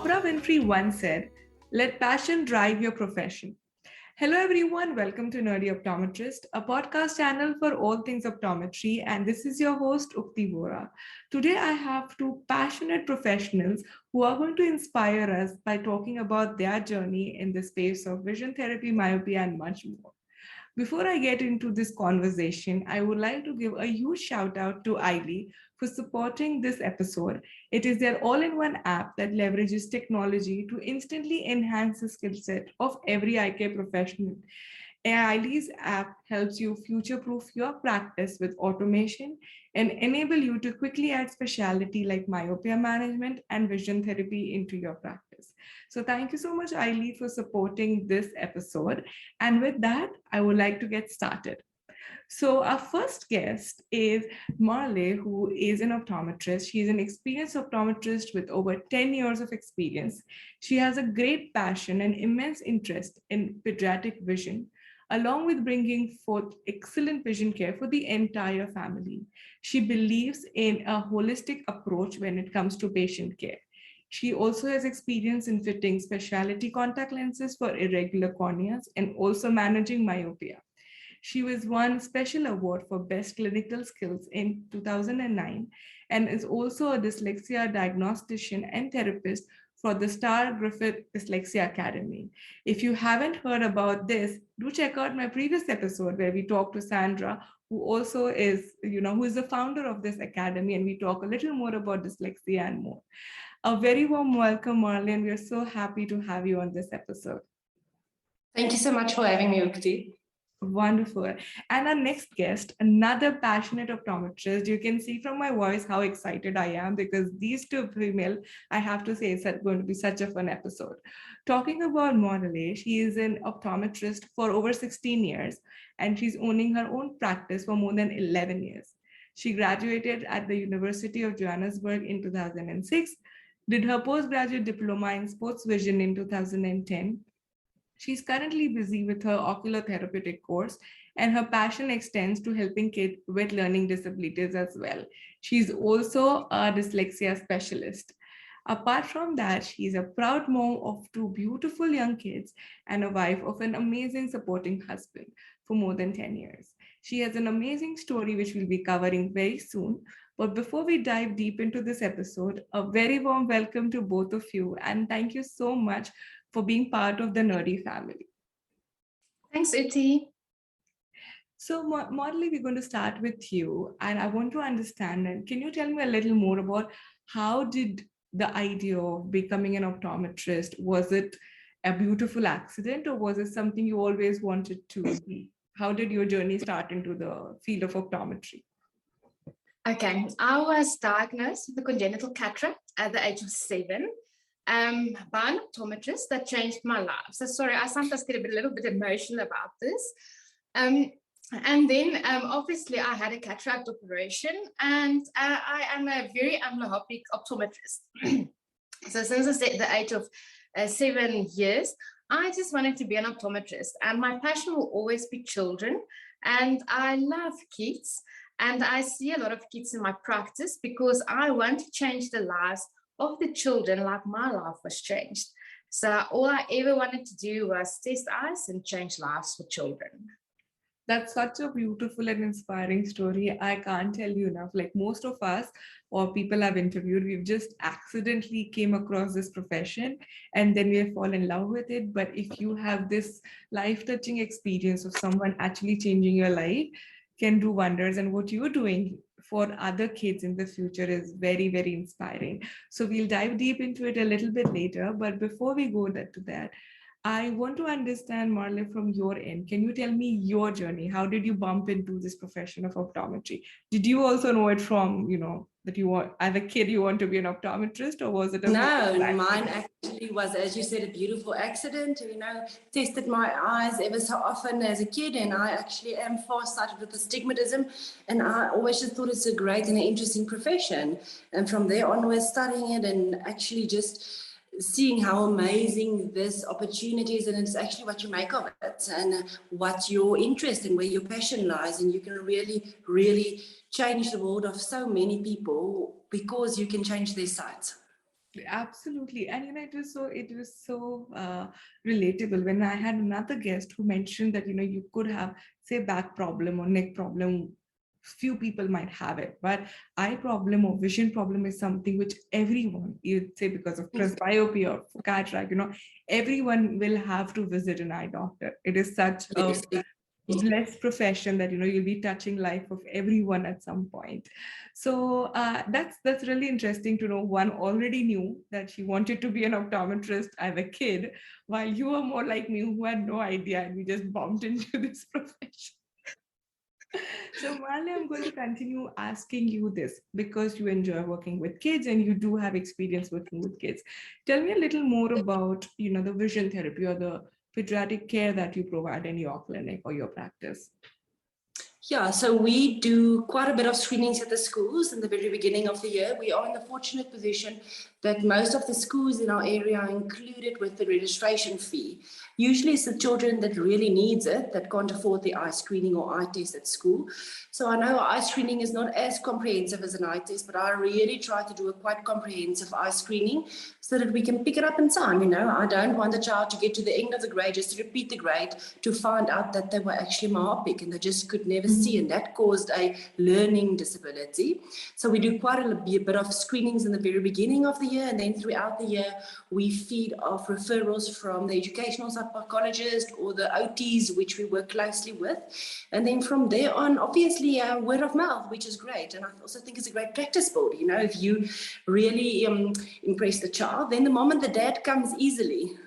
Oprah Winfrey once said, "Let passion drive your profession." Hello, everyone. Welcome to Nerdy Optometrist, a podcast channel for all things optometry. And this is your host, Ukti Vora. Today, I have two passionate professionals who are going to inspire us by talking about their journey in the space of vision therapy, myopia, and much more. Before I get into this conversation, I would like to give a huge shout out to Eiley for supporting this episode. It is their all in one app that leverages technology to instantly enhance the skill set of every eye care professional. Eiley's app helps you future proof your practice with automation and enable you to quickly add specialty like myopia management and vision therapy into your practice. So thank you so much, Eiley, for supporting this episode. And with that, I would like to get started. So our first guest is Marle, who is an optometrist. She's an experienced optometrist with over 10 years of experience. She has a great passion and immense interest in pediatric vision, along with bringing forth excellent vision care for the entire family. She believes in a holistic approach when it comes to patient care. She also has experience in fitting specialty contact lenses for irregular corneas and also managing myopia. She was won special award for best clinical skills in 2009 and is also a dyslexia diagnostician and therapist for the Stark Griffith Dyslexia Academy. If you haven't heard about this, do check out my previous episode where we talked to Sandra, who also is, who is the founder of this academy, and we talk a little more about dyslexia and more. A very warm welcome, Marle, and we are so happy to have you on this episode. Thank you so much for having me, Ukti. Wonderful. And our next guest, another passionate optometrist. You can see from my voice how excited I am because these two female, I have to say, it's going to be such a fun episode. Talking about Marle, she is an optometrist for over 16 years and she's owning her own practice for more than 11 years. She graduated at the University of Johannesburg in 2006, did her postgraduate diploma in sports vision in 2010. She's currently busy with her ocular therapeutic course, and her passion extends to helping kids with learning disabilities as well. She's also a dyslexia specialist. Apart from that, she's a proud mom of two beautiful young kids and a wife of an amazing supporting husband for more than 10 years. She has an amazing story which we'll be covering very soon. But before we dive deep into this episode, a very warm welcome to both of you, and thank you so much for being part of the Nerdy family. Thanks, Uti. So, Marle, we're going to start with you, and I want to understand, and can you tell me a little more about how did the idea of becoming an optometrist, was it a beautiful accident or was it something you always wanted to be? How did your journey start into the field of optometry? Okay, I was diagnosed with a congenital cataract at the age of 7. By an optometrist that changed my life. So sorry, I sometimes get a little bit emotional about this. And then obviously I had a cataract operation and I am a very amblyopic optometrist. So since the age of 7 years, I just wanted to be an optometrist, and my passion will always be children. And I love kids, and I see a lot of kids in my practice because I want to change the lives of the children like my life was changed. So all I ever wanted to do was test eyes and change lives for children. That's such a beautiful and inspiring story. I can't tell you enough. Like most of us or people I've interviewed, we've just accidentally came across this profession and then we have fallen in love with it. But if you have this life-touching experience of someone actually changing your life, can do wonders. And what you're doing for other kids in the future is very, very inspiring. So we'll dive deep into it a little bit later. But before we go to that, I want to understand, Marle, from your end. Can you tell me your journey? How did you bump into this profession of optometry? Did you also know it from, that you want, as a kid, you want to be an optometrist, or was it a No, mine actually was, as you said, a beautiful accident. Tested my eyes ever so often as a kid, and I actually am far-sighted with astigmatism, and I always just thought it's a great and an interesting profession. And from there on, we're studying it and actually just seeing how amazing this opportunity is, and it's actually what you make of it and what your interest and where your passion lies, and you can really, really change the world of so many people because you can change their sight. Absolutely. And it was so relatable when I had another guest who mentioned that you could have, say, back problem or neck problem. Few people might have it, but eye problem or vision problem is something which everyone, you'd say, because of presbyopia or cataract, everyone will have to visit an eye doctor. It is such a Yes. blessed profession that you'll be touching life of everyone at some point. So that's really interesting to know. One already knew that she wanted to be an optometrist as a kid, while you were more like me, who had no idea, and we just bumped into this profession. So Marle, I'm going to continue asking you this because you enjoy working with kids and you do have experience working with kids. Tell me a little more about the vision therapy or the pediatric care that you provide in your clinic or your practice. Yeah, so we do quite a bit of screenings at the schools in the very beginning of the year. We are in the fortunate position that most of the schools in our area are included with the registration fee. Usually it's the children that really needs it, that can't afford the eye screening or eye test at school. So I know eye screening is not as comprehensive as an eye test, but I really try to do a quite comprehensive eye screening so that we can pick it up in time. I don't want the child to get to the end of the grade just to repeat the grade to find out that they were actually myopic and they just could never see, and that caused a learning disability. So we do quite a bit of screenings in the very beginning of the year, and then throughout the year we feed off referrals from the educational psychologist or the OTs, which we work closely with, and then from there on, obviously, word of mouth, which is great. And I also think it's a great practice build. If you really impress the child, then the mom and the dad comes easily.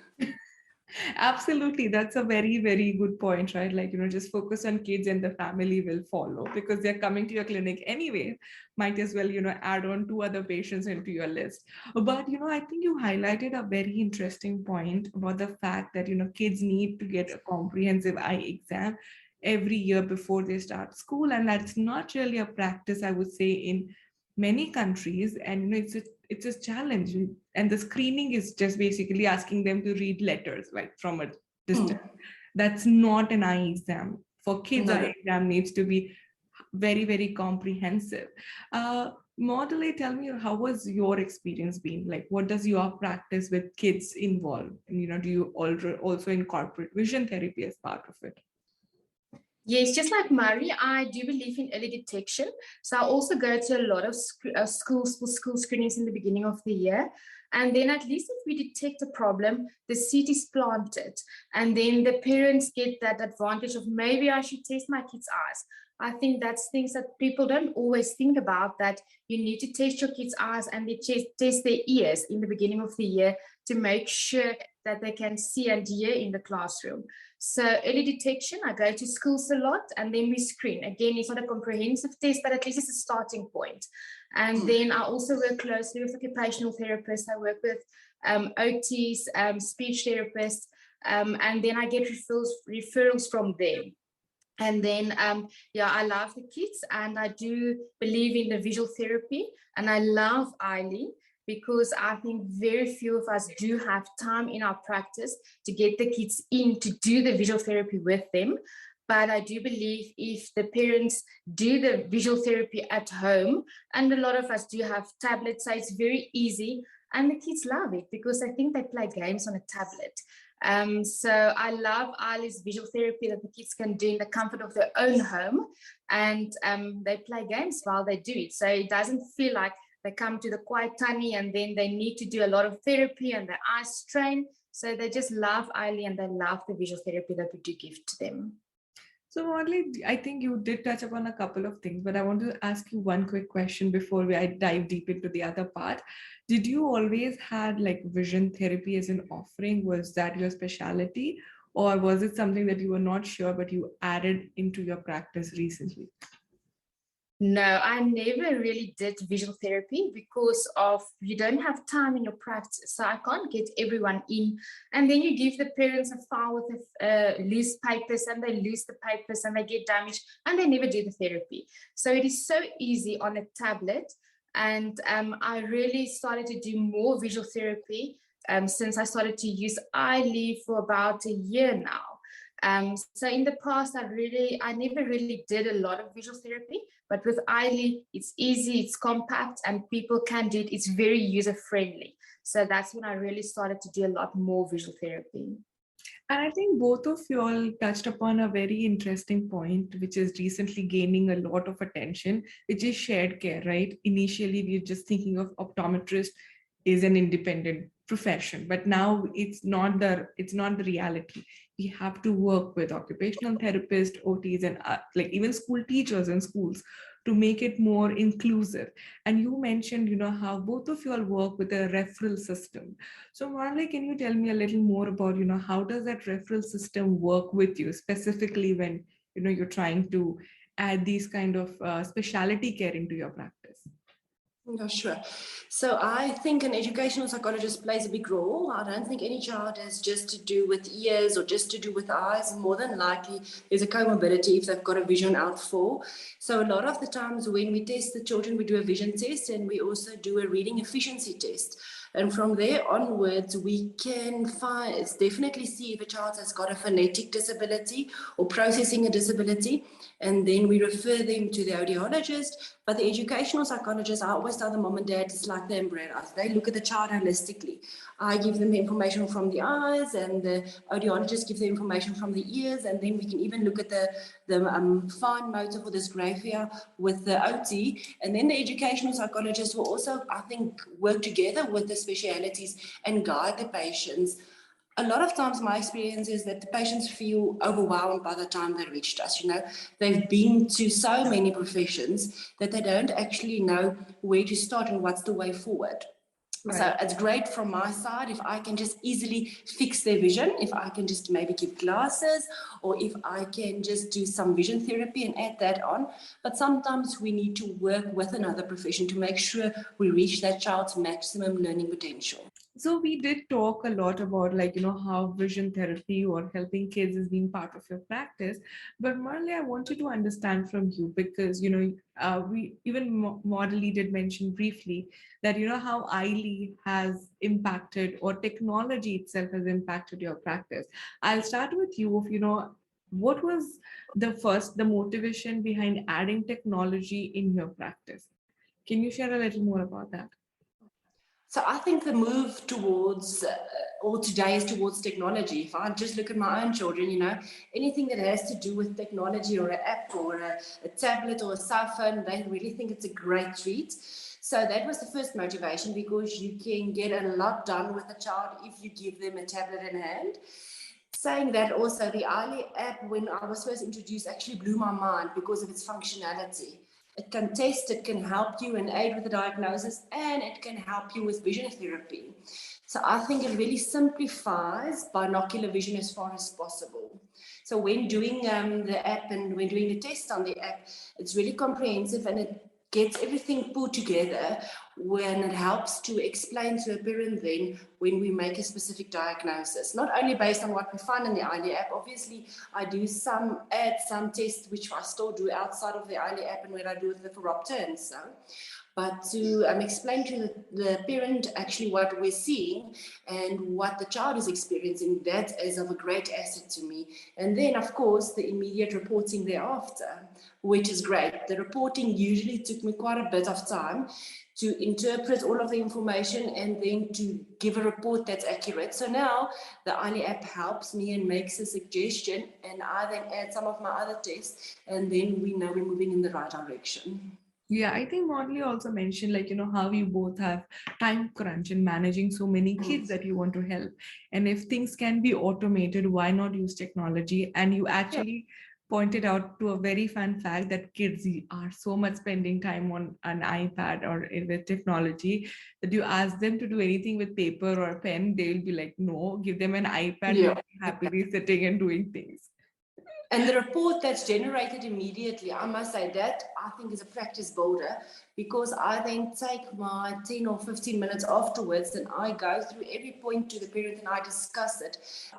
Absolutely. That's a very, very good point, right? Like, just focus on kids and the family will follow because they're coming to your clinic anyway. Might as well, add on two other patients into your list. But, I think you highlighted a very interesting point about the fact that, kids need to get a comprehensive eye exam every year before they start school. And that's not really a practice, I would say, in many countries. And, it's a challenge, and the screening is just basically asking them to read letters like from a distance. That's not an eye exam. For kids, No. eye exam needs to be very, very comprehensive. Madale, tell me, how was your experience been? Like, what does your practice with kids involve? And do you also incorporate vision therapy as part of it? Yes, just like Murray, I do believe in early detection. So I also go to a lot of schools for school screenings in the beginning of the year. And then at least if we detect a problem, the seed is planted. And then the parents get that advantage of maybe I should test my kids' eyes. I think that's things that people don't always think about, that you need to test your kids' eyes and they test their ears in the beginning of the year to make sure that they can see and hear in the classroom. So early detection, I go to schools a lot and then we screen. Again, it's not a comprehensive test, but at least it's a starting point. And then I also work closely with occupational therapists. I work with OTs, speech therapists, and then I get referrals from them. And then, I love the kids and I do believe in the visual therapy, and I love Eileen because I think very few of us do have time in our practice to get the kids in to do the visual therapy with them. But I do believe if the parents do the visual therapy at home, and a lot of us do have tablets, so it's very easy, and the kids love it because I think they play games on a tablet. So I love Eileen's visual therapy that the kids can do in the comfort of their own home, and they play games while they do it. So it doesn't feel like they come to the quiet tummy and then they need to do a lot of therapy and their eyes strain. So they just love Eileen and they love the visual therapy that we do give to them. So, Marle, I think you did touch upon a couple of things, but I want to ask you one quick question before I dive deep into the other part. Did you always had like vision therapy as an offering? Was that your specialty? Or was it something that you were not sure, but you added into your practice recently? No, I never really did visual therapy because of you don't have time in your practice. So I can't get everyone in. And then you give the parents a file with loose papers and they lose the papers and they get damaged and they never do the therapy. So it is so easy on a tablet. And I really started to do more visual therapy since I started to use iLeave for about a year now. So in the past, I never really did a lot of visual therapy, but with iLeave, it's easy, it's compact, and people can do it. It's very user-friendly. So that's when I really started to do a lot more visual therapy. And I think both of you all touched upon a very interesting point, which is recently gaining a lot of attention, which is shared care, right? Initially, we were just thinking of optometrist is an independent profession, but now it's not the reality. We have to work with occupational therapists, OTs, and like even school teachers in schools to make it more inclusive. And you mentioned, how both of you all work with a referral system. So Marle, can you tell me a little more about, how does that referral system work with you, specifically when, you're trying to add these kind of specialty care into your practice? Yeah, sure. So I think an educational psychologist plays a big role. I don't think any child has just to do with ears or just to do with eyes. More than likely, there's a comorbidity if they've got a vision outfall. So a lot of the times when we test the children, we do a vision test and we also do a reading efficiency test. And from there onwards, we can definitely see if a child has got a phonetic disability or processing a disability. And then we refer them to the audiologist. But the educational psychologist, I always tell the mom and dad, it's like the umbrellas. They look at the child holistically. I give them the information from the eyes, and the audiologist gives the information from the ears, and then we can even look at the fine motor for dysgraphia with the OT. And then the educational psychologist will also, I think, work together with the specialities and guide the patients. A lot of times my experience is that the patients feel overwhelmed by the time they reached us. They've been to so many professions that they don't actually know where to start and what's the way forward. Right. So it's great from my side if I can just easily fix their vision, if I can just maybe give glasses, or if I can just do some vision therapy and add that on. But sometimes we need to work with another profession to make sure we reach that child's maximum learning potential. So we did talk a lot about how vision therapy or helping kids is being part of your practice. But Marle, I wanted to understand from you because, we even Madale did mention briefly that, how ILE has impacted or technology itself has impacted your practice. I'll start with you of, what was the motivation behind adding technology in your practice? Can you share a little more about that? So I think the move towards, or today is towards technology. If I just look at my own children, anything that has to do with technology or an app or a tablet or a cell phone, they really think it's a great treat. So that was the first motivation, because you can get a lot done with a child if you give them a tablet in hand. Saying that, also the ILE app, when I was first introduced, actually blew my mind because of its functionality. It can test, it can help you and aid with the diagnosis, and it can help you with vision therapy. So I think it really simplifies binocular vision as far as possible. So when doing the app and when doing the test on the app, it's really comprehensive and it gets everything put together when it helps to explain to a parent then when we make a specific diagnosis, not only based on what we find in the ILE app. Obviously, I do add some tests, which I still do outside of the ILE app and where I do with the phoropter and so. But to explain to the parent actually what we're seeing and what the child is experiencing, that is of a great asset to me. And then, of course, the immediate reporting thereafter, which is great. The reporting usually took me quite a bit of time to interpret all of the information and then to give a report that's accurate. So now the ILE app helps me and makes a suggestion, and I then add some of my other tests, and then we know we're moving in the right direction. Yeah, I think Madale also mentioned how you both have time crunch in managing so many kids that you want to help. And if things can be automated, why not use technology? And you actually pointed out to a very fun fact that kids are so much spending time on an iPad or with technology that you ask them to do anything with paper or a pen, they'll be like, no, give them an iPad, they'll be happily sitting and doing things. And the report that's generated immediately, I must say that I think is a practice builder, because I then take my 10 or 15 minutes afterwards and I go through every point to the parent and I discuss it.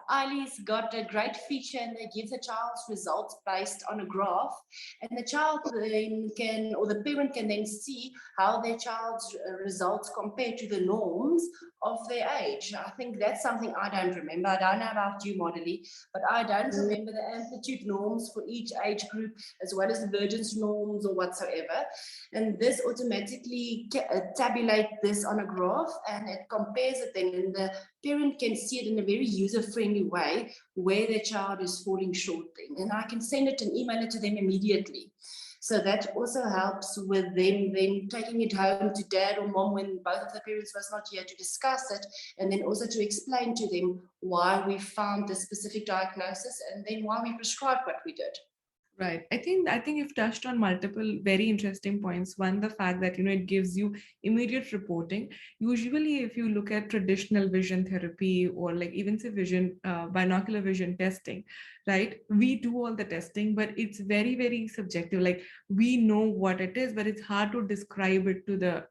ILE's got a great feature, and they give the child's results based on a graph, and the child then can, or the parent can then see how their child's results compare to the norms of their age. I think that's something I don't remember. I don't know about you, Madale, but I don't remember the amplitude norms for each age group, as well as the divergence norms or whatsoever. And this automatically tabulate this on a graph, and it compares it then, and the parent can see it in a very user-friendly way where their child is falling short then. And I can send it and email it to them immediately. So that also helps with them then taking it home to dad or mom when both of the parents was not here to discuss it, and then also to explain to them why we found this specific diagnosis and then why we prescribed what we did. Right. I think you've touched on multiple very interesting points. One, the fact that it gives you immediate reporting. Usually, if you look at traditional vision therapy or like even say vision binocular vision testing, right? We do all the testing, but it's very, very subjective. Like we know what it is, but it's hard to describe it to the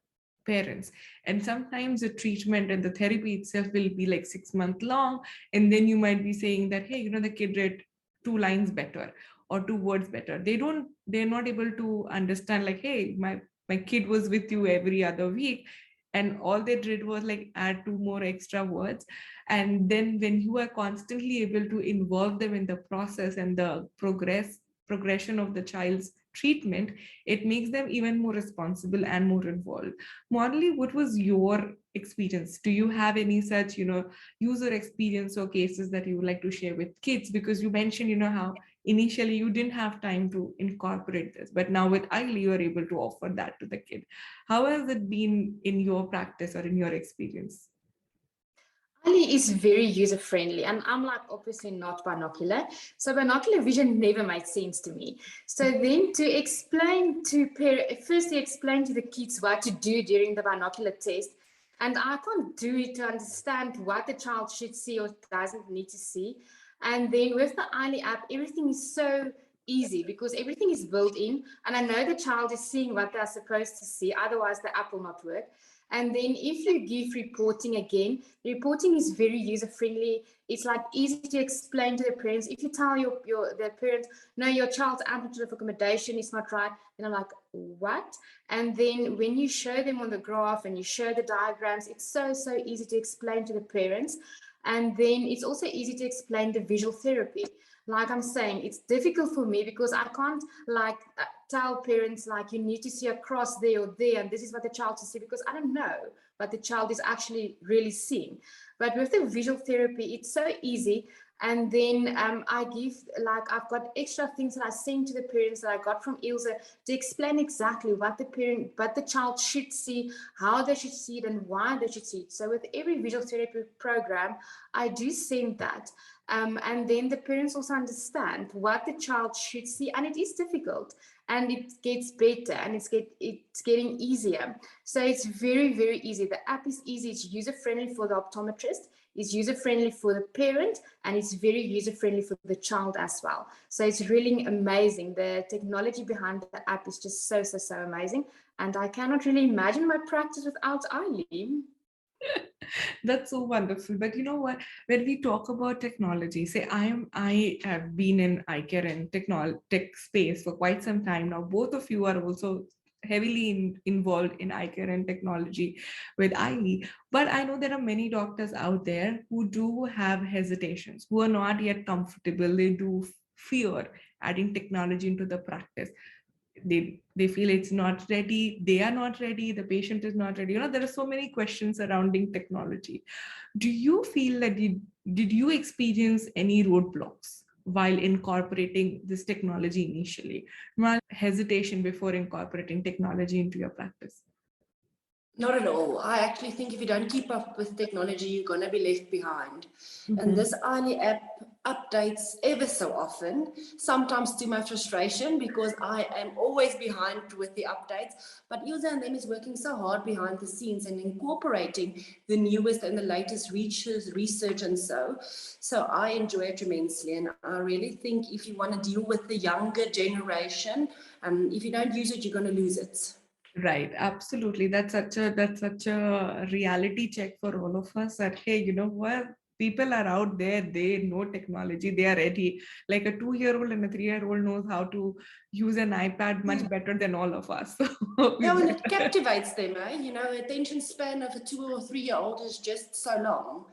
parents. And sometimes the treatment and the therapy itself will be like 6 months long, and then you might be saying that, hey, the kid read 2 lines better or 2 words better. They're not able to understand like, hey, my kid was with you every other week, and all they did was like add 2 more extra words. And then when you are constantly able to involve them in the process and the progression of the child's treatment, it makes them even more responsible and more involved. Marlé, what was your experience? Do you have any such user experience or cases that you would like to share with kids? Because you mentioned how initially you didn't have time to incorporate this, but now with Eile you are able to offer that to the kid. How has it been in your practice or in your experience? Ali is very user friendly, and I'm like obviously not binocular, so binocular vision never made sense to me. So then to explain to firstly explain to the kids what to do during the binocular test, and I can't do it to understand what the child should see or doesn't need to see. And then with the Eile app, everything is so easy because everything is built in, and I know the child is seeing what they're supposed to see, otherwise the app will not work. And then if you give reporting again, the reporting is very user-friendly. It's like easy to explain to the parents. If you tell the parent, no, your child's amplitude of accommodation is not right, then I'm like, what? And then when you show them on the graph and you show the diagrams, it's so easy to explain to the parents. And then it's also easy to explain the visual therapy. Like I'm saying, it's difficult for me because I can't tell parents like you need to see a cross there or there, and this is what the child should see, because I don't know what the child is actually really seeing. But with the visual therapy, it's so easy. And then I give, I've got extra things that I send to the parents that I got from Ilse to explain exactly what the child should see, how they should see it, and why they should see it. So with every visual therapy program, I do send that. And then the parents also understand what the child should see, and it is difficult, and it gets better, and it's getting easier. So it's very, very easy. The app is easy. It's user-friendly for the optometrist. It's user-friendly for the parent, and it's very user-friendly for the child as well. So it's really amazing. The technology behind the app is just so amazing. And I cannot really imagine my practice without Eile. That's so wonderful. But you know what? When we talk about technology, say I have been in eye care and tech space for quite some time now. Both of you are also heavily involved in eye care and technology with Eile. But I know there are many doctors out there who do have hesitations, who are not yet comfortable. They do fear adding technology into the practice. They feel it's not ready, they are not ready, the patient is not ready. There are so many questions surrounding technology. Do you feel that did you experience any roadblocks while incorporating this technology initially? Hesitation before incorporating technology into your practice? Not at all. I actually think if you don't keep up with technology, you're going to be left behind. Mm-hmm. And this Eile app updates ever so often, sometimes to my frustration because I am always behind with the updates. But Ilse and them is working so hard behind the scenes and incorporating the newest and the latest research and so. So I enjoy it tremendously. And I really think if you want to deal with the younger generation, if you don't use it, you're going to lose it. Right, absolutely. That's such a reality check for all of us that, hey, you know what? People are out there, they know technology, they are ready. Like a 2-year-old and a 3-year-old knows how to use an iPad much better than all of us. Yeah, and it captivates them, attention span of a 2 or 3-year-old is just so long.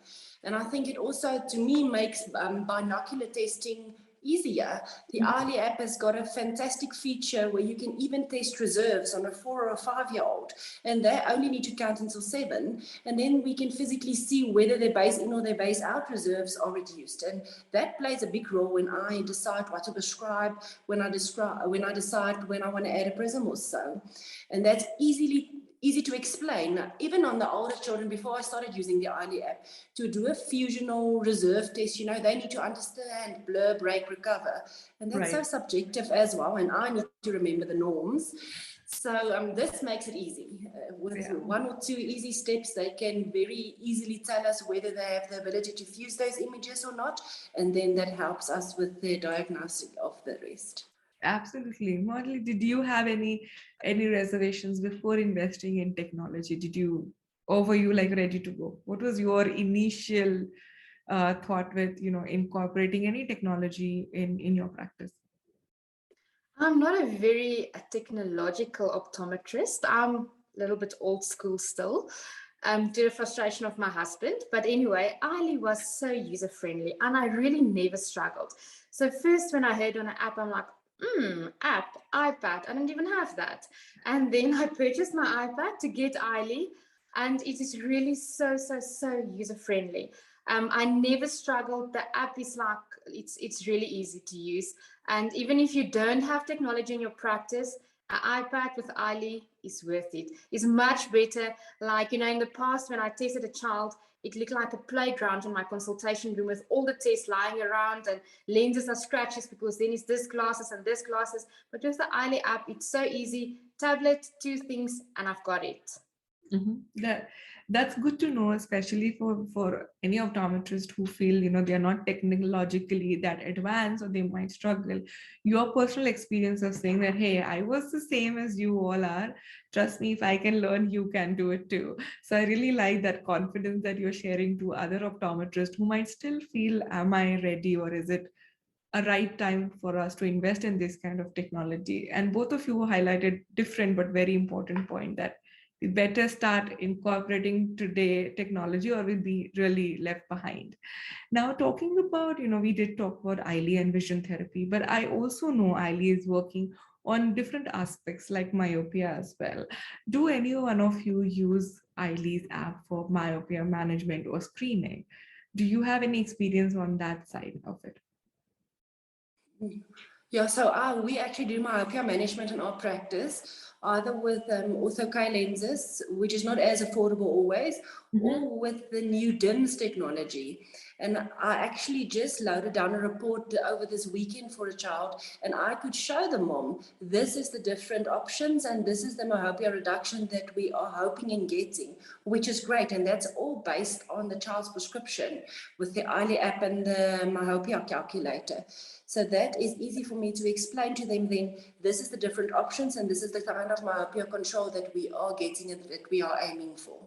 And I think it also, to me, makes binocular testing easier. The Marle app has got a fantastic feature where you can even test reserves on a 4 or a 5-year-old, and they only need to count until 7, and then we can physically see whether their base in or their base out reserves are reduced, and that plays a big role when I decide what to prescribe, when I decide when I want to add a prism or so, and that's easy to explain. Even on the older children, before I started using the Marle app, to do a fusional reserve test, they need to understand blur, break, recover. And that's so subjective as well. And I need to remember the norms. So this makes it easy. With 1 or 2 easy steps, they can very easily tell us whether they have the ability to fuse those images or not. And then that helps us with the diagnostic of the rest. Absolutely. Marlé, did you have any reservations before investing in technology? Or were you like ready to go? What was your initial thought with, incorporating any technology in your practice? I'm not a very technological optometrist. I'm a little bit old school still, due to the frustration of my husband. But anyway, Marle was so user-friendly and I really never struggled. So first when I heard on an app, I'm like, app, iPad, I don't even have that. And then I purchased my iPad to get Marle, and it is really so user-friendly. I never struggled. The app is like, it's really easy to use. And even if you don't have technology in your practice, an iPad with Marle is worth it. It's much better. Like, in the past when I tested a child, it looked like a playground in my consultation room with all the tests lying around and lenses are scratches because then it's this glasses and this glasses. But with the Marle app, it's so easy. Tablet, 2 things, and I've got it. That's good to know, especially for any optometrist who feel they are not technologically that advanced or they might struggle. Your personal experience of saying that, hey, I was the same as you all are, trust me, if I can learn, you can do it too. So I really like that confidence that you're sharing to other optometrists who might still feel, am I ready, or is it a right time for us to invest in this kind of technology? And both of you highlighted different but very important point that we better start incorporating today technology or we'll be really left behind. Now, talking about, we did talk about Marle and vision therapy, but I also know Marle is working on different aspects like myopia as well. Do any one of you use Marle's app for myopia management or screening? Do you have any experience on that side of it? Yeah, so we actually do myopia management in our practice, either with overcame lenses, which is not as affordable always, or with the new DIMS technology. And I actually just loaded down a report over this weekend for a child, and I could show the mom, this is the different options, and this is the myopia reduction that we are hoping in getting, which is great. And that's all based on the child's prescription with the Marle app and the myopia calculator. So that is easy for me to explain to them then, this is the different options and this is the kind of myopia control that we are getting and that we are aiming for.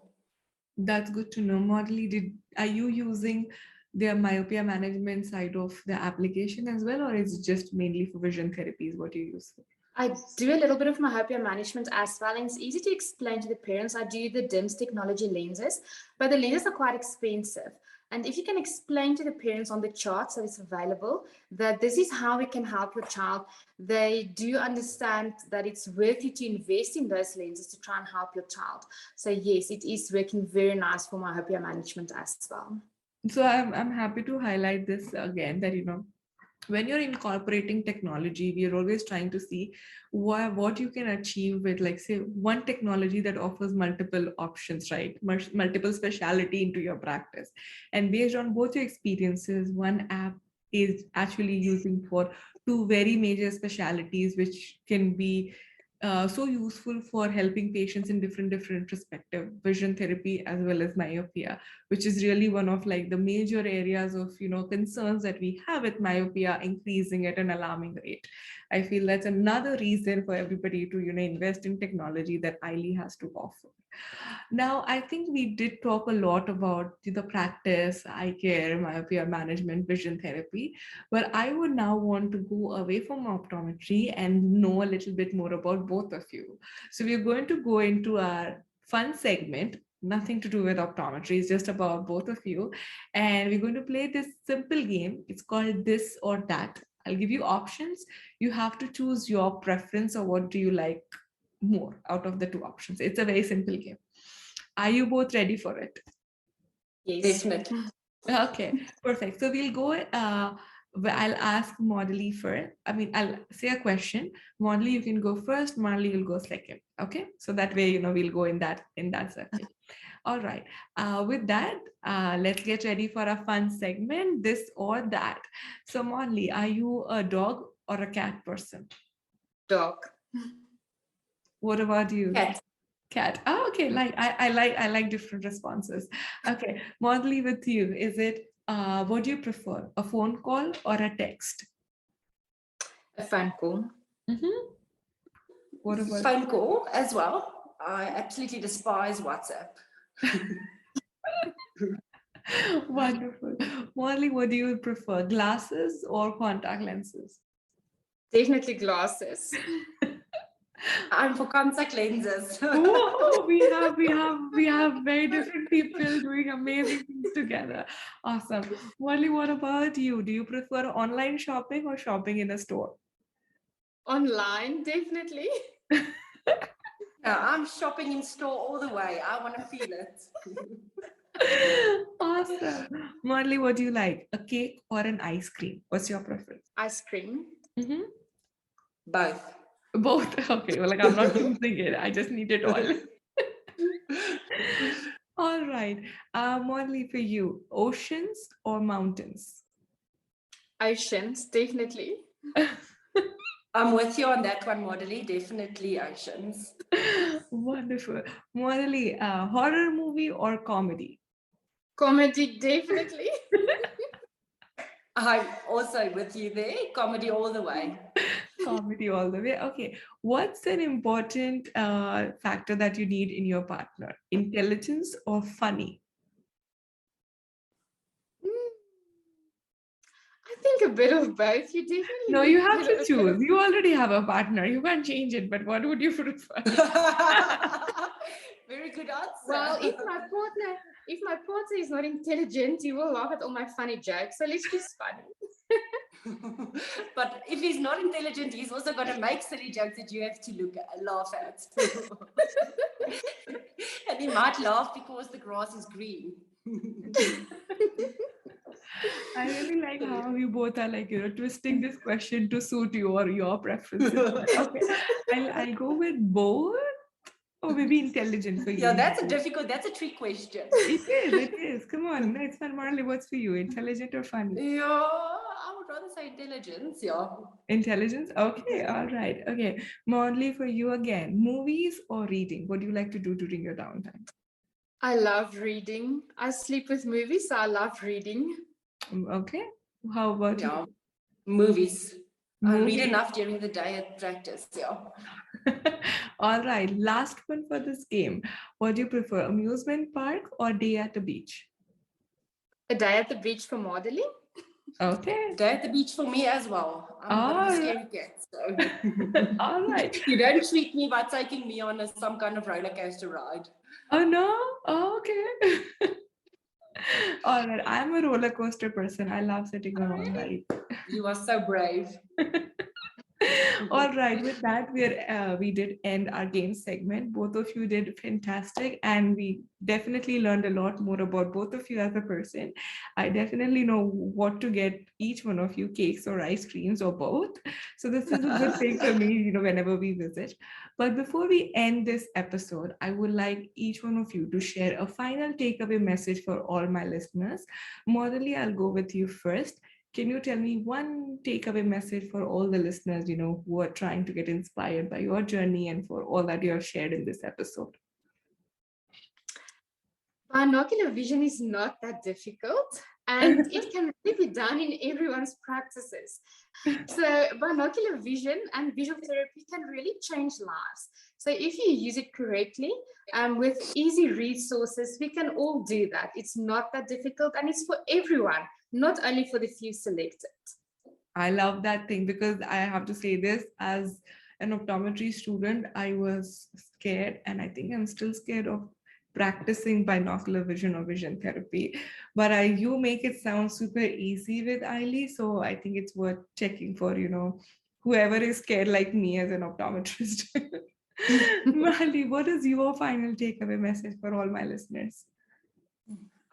That's good to know. Marlé, are you using the myopia management side of the application as well, or is it just mainly for vision therapies what you use? I do a little bit of myopia management as well, and it's easy to explain to the parents. I do the DIMS technology lenses, but the lenses are quite expensive. And if you can explain to the parents on the chart, so it's available, that this is how we can help your child, they do understand that it's worth it to invest in those lenses to try and help your child. So yes, it is working very nice for myopia management as well. So I'm happy to highlight this again, that when you're incorporating technology, we are always trying to see what you can achieve with, like, say, one technology that offers multiple options, right? Multiple speciality into your practice. And based on both your experiences, one app is actually using for 2 very major specialities, which can be so useful for helping patients in different perspective, vision therapy as well as myopia, which is really one of like the major areas of concerns that we have with myopia increasing at an alarming rate. I feel that's another reason for everybody to invest in technology that Marle has to offer. Now, I think we did talk a lot about the practice, eye care, myopia management, vision therapy, but I would now want to go away from optometry and know a little bit more about both of you. So we're going to go into our fun segment, nothing to do with optometry, it's just about both of you. And we're going to play this simple game. It's called This or That. I'll give you options. You have to choose your preference or what do you like more out of the two options. It's a very simple game. Are you both ready for it? Yes. Definitely. Okay, perfect. So we'll go. I'll ask Modely first. I mean, I'll say a question. Modely, you can go first. Marley will go second. Okay, so that way, we'll go in that circle. All right. With that, let's get ready for a fun segment. This or that. So, Modely, are you a dog or a cat person? Dog. What about you? Cat. Cat. Oh, okay. I like different responses. Okay, Modely, with you, is it what do you prefer, a phone call or a text? A phone call. Mm-hmm. What about Phone call as well. I absolutely despise WhatsApp. wonderful? Modely, what do you prefer, glasses or contact lenses? Definitely glasses. I'm for contact lenses. Whoa, we have very different people doing amazing things together. Awesome. Modely, what about you? Do you prefer online shopping or shopping in a store? Online, definitely. No, I'm shopping in store all the way. I want to feel it. Awesome. Marley, what do you like? A cake or an ice cream? What's your preference? Ice cream. Mm-hmm. Both. Both. Okay. Well, I'm not choosing it. I just need it all. All right. Marley, for you, oceans or mountains? Oceans, definitely. I'm with you on that one, Modely. Definitely oceans. Wonderful. Marley, horror movie or comedy? Comedy, definitely. I'm also with you there. Comedy all the way. Comedy all the way. Okay. What's an important factor that you need in your partner? Intelligence or funny? I think a bit of both. You definitely No, need you a have bit to of- choose. You already have a partner. You can't change it, but what would you prefer? Very good answer. Well, if my partner is not intelligent, he will laugh at all my funny jokes. So let's choose funny. But if he's not intelligent, he's also going to make silly jokes that you have to laugh at. And he might laugh because the grass is green. I really like how you both are twisting this question to suit your preferences. Okay, I'll go with both, or maybe intelligent for you. Yeah, that's a trick question. It is. Come on, it's fun. Marley, what's for you? Intelligent or funny? Yeah, I would rather say intelligence. Yeah. Intelligence? Okay, all right. Okay. Marley, for you again, movies or reading? What do you like to do during your downtime? I love reading. I sleep with movies, so I love reading. Okay. How about Yeah. Movies. I read Movies. enough during the day at practice. Yeah. All right. Last one for this game. What do you prefer, amusement park or day at the beach? A day at the beach for modeling. Okay. Day at the beach for me as well. I'm a bit of a scary cat. So. All right. You don't treat me by taking me on some kind of roller coaster ride. Oh, no? Oh, okay. All right. I'm a roller coaster person. I love sitting on all rides. You are so brave. All right, with that, we did end our game segment. Both of you did fantastic, and we definitely learned a lot more about both of you as a person. I definitely know what to get each one of you, cakes or ice creams or both. So this is a good thing for me, whenever we visit. But before we end this episode, I would like each one of you to share a final takeaway message for all my listeners. Morally, I'll go with you first. Can you tell me one takeaway message for all the listeners, who are trying to get inspired by your journey and for all that you have shared in this episode? Binocular vision is not that difficult, and it can really be done in everyone's practices. So binocular vision and visual therapy can really change lives. So if you use it correctly, with easy resources, we can all do that. It's not that difficult, and it's for everyone, not only for the few selected. I love that thing, because I have to say this, as an optometry student, I was scared, and I think I'm still scared of practicing binocular vision or vision therapy. But you make it sound super easy with Eiley, so I think it's worth checking for, whoever is scared like me as an optometrist. Marley, what is your final takeaway message for all my listeners?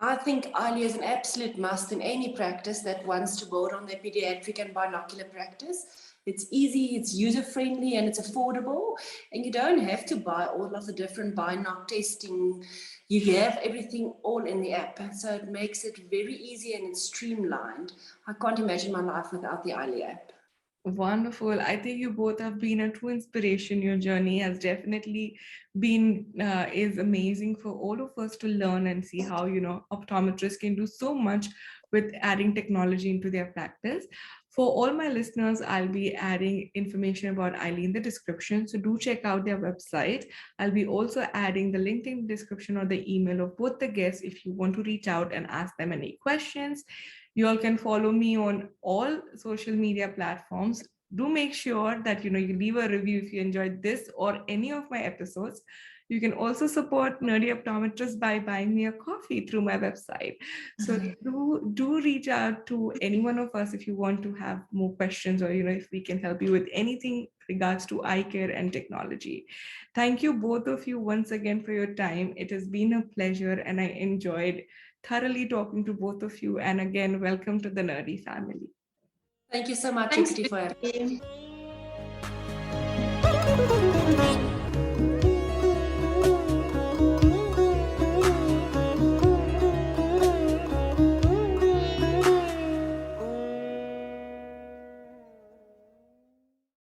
I think Eiley is an absolute must in any practice that wants to build on their pediatric and binocular practice. It's easy, it's user-friendly, and it's affordable. And you don't have to buy all of the different binoc testing. You have everything all in the app. So it makes it very easy and it's streamlined. I can't imagine my life without the Eiley app. Wonderful. I think you both have been a true inspiration. Your journey has definitely been is amazing for all of us to learn and see how, optometrists can do so much with adding technology into their practice. For all my listeners, I'll be adding information about Eiley in the description. So do check out their website. I'll be also adding the link in the description or the email of both the guests if you want to reach out and ask them any questions. You all can follow me on all social media platforms. Do make sure that you leave a review if you enjoyed this or any of my episodes. You can also support Nerdy Optometrist by buying me a coffee through my website. So do reach out to any one of us if you want to have more questions or if we can help you with anything regards to eye care and technology. Thank you both of you once again for your time. It has been a pleasure and I enjoyed thoroughly talking to both of you. And again, welcome to the Nerdy family. Thank you so much, Thanks, Ukti, for having me.